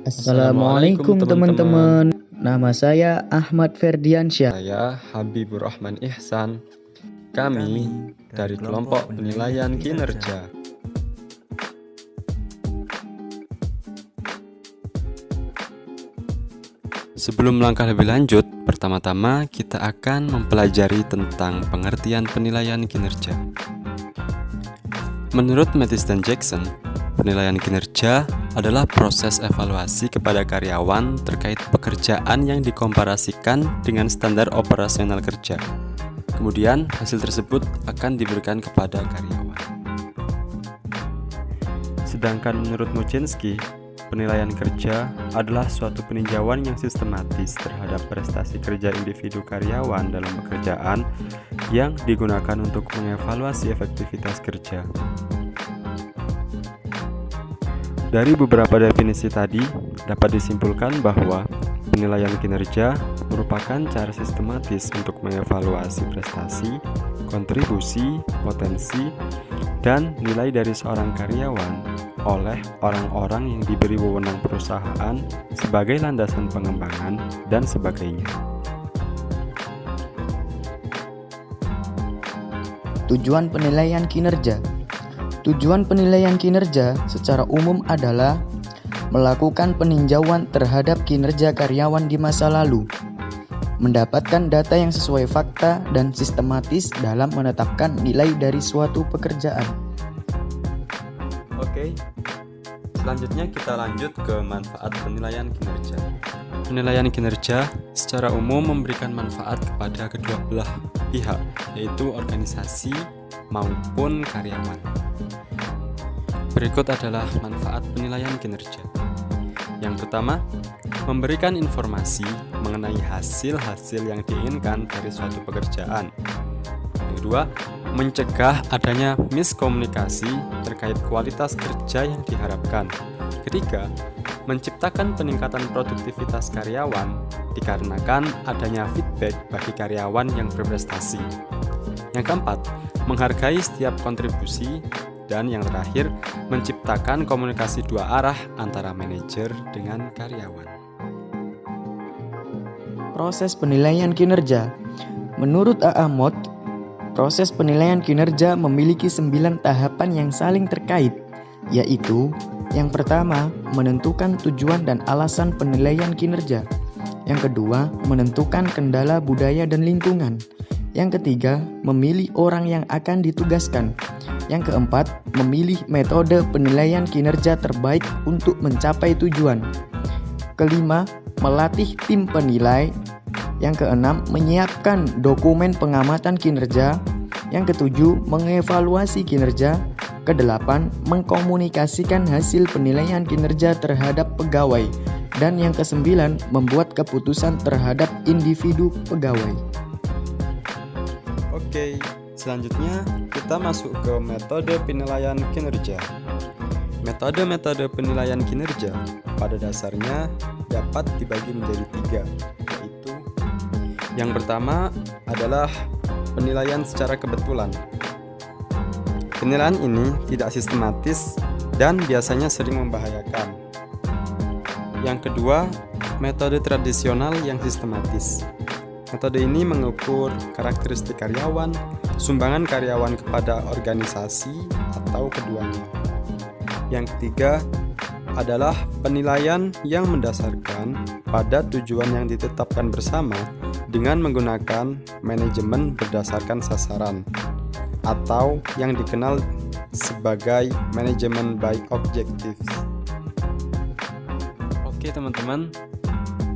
Assalamualaikum teman-teman. Nama saya Ahmad Ferdiansyah. Saya Habibur Rahman Ihsan. Kami dari kelompok penilaian kinerja. Sebelum melangkah lebih lanjut, pertama-tama kita akan mempelajari tentang pengertian penilaian kinerja. Menurut Mathis dan Jackson, penilaian kinerja adalah proses evaluasi kepada karyawan terkait pekerjaan yang dikomparasikan dengan standar operasional kerja. Kemudian, hasil tersebut akan diberikan kepada karyawan. Sedangkan menurut Muchinski, penilaian kerja adalah suatu peninjauan yang sistematis terhadap prestasi kerja individu karyawan dalam pekerjaan yang digunakan untuk mengevaluasi efektivitas kerja. Dari beberapa definisi tadi, dapat disimpulkan bahwa penilaian kinerja merupakan cara sistematis untuk mengevaluasi prestasi, kontribusi, potensi, dan nilai dari seorang karyawan oleh orang-orang yang diberi wewenang perusahaan sebagai landasan pengembangan dan sebagainya. Tujuan penilaian kinerja. Tujuan penilaian kinerja secara umum adalah melakukan peninjauan terhadap kinerja karyawan di masa lalu, mendapatkan data yang sesuai fakta dan sistematis dalam menetapkan nilai dari suatu pekerjaan. Oke, selanjutnya kita lanjut ke manfaat penilaian kinerja. Penilaian kinerja secara umum memberikan manfaat kepada kedua belah pihak, yaitu organisasi maupun karyawan. Berikut adalah manfaat penilaian kinerja. Yang pertama, memberikan informasi mengenai hasil-hasil yang diinginkan dari suatu pekerjaan. Yang kedua, mencegah adanya miskomunikasi terkait kualitas kerja yang diharapkan. Ketiga, menciptakan peningkatan produktivitas karyawan dikarenakan adanya feedback bagi karyawan yang berprestasi. Yang keempat, menghargai setiap kontribusi. Dan yang terakhir, menciptakan komunikasi dua arah antara manajer dengan karyawan. Proses penilaian kinerja. Menurut A.A. Moth, proses penilaian kinerja memiliki 9 tahapan yang saling terkait, yaitu yang pertama, menentukan tujuan dan alasan penilaian kinerja. Yang kedua, menentukan kendala budaya dan lingkungan. Yang ketiga, memilih orang yang akan ditugaskan. Yang keempat, memilih metode penilaian kinerja terbaik untuk mencapai tujuan. Kelima, melatih tim penilai. Yang keenam, menyiapkan dokumen pengamatan kinerja. Yang ketujuh, mengevaluasi kinerja. Kedelapan, mengkomunikasikan hasil penilaian kinerja terhadap pegawai. Dan yang kesembilan, membuat keputusan terhadap individu pegawai. Oke, selanjutnya kita masuk ke metode penilaian kinerja. Metode-metode penilaian kinerja pada dasarnya dapat dibagi menjadi 3, yaitu yang pertama adalah penilaian secara kebetulan. Penilaian ini tidak sistematis dan biasanya sering membahayakan. Yang kedua, metode tradisional yang sistematis. Metode ini mengukur karakteristik karyawan, sumbangan karyawan kepada organisasi, atau keduanya. Yang ketiga adalah penilaian yang mendasarkan pada tujuan yang ditetapkan bersama dengan menggunakan manajemen berdasarkan sasaran, atau yang dikenal sebagai manajemen by objectives. Oke teman-teman,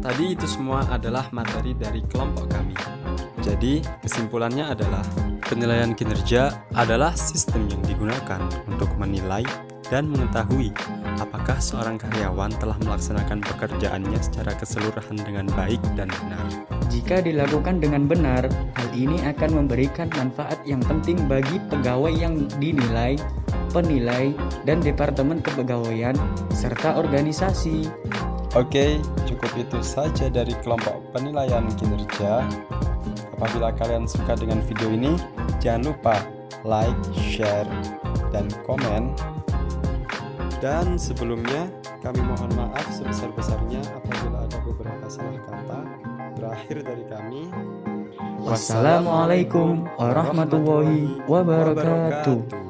tadi itu semua adalah materi dari kelompok kami. Jadi, kesimpulannya adalah penilaian kinerja adalah sistem yang digunakan untuk menilai dan mengetahui apakah seorang karyawan telah melaksanakan pekerjaannya secara keseluruhan dengan baik dan benar. Jika dilakukan dengan benar, hal ini akan memberikan manfaat yang penting bagi pegawai yang dinilai, penilai, dan departemen kepegawaian, serta organisasi. Oke, cukup itu saja dari kelompok penilaian kinerja. Apabila kalian suka dengan video ini, jangan lupa like, share, dan komen. Dan sebelumnya, Kami mohon maaf sebesar-besarnya apabila ada beberapa salah kata. Terakhir dari kami, Wassalamualaikum warahmatullahi wabarakatuh.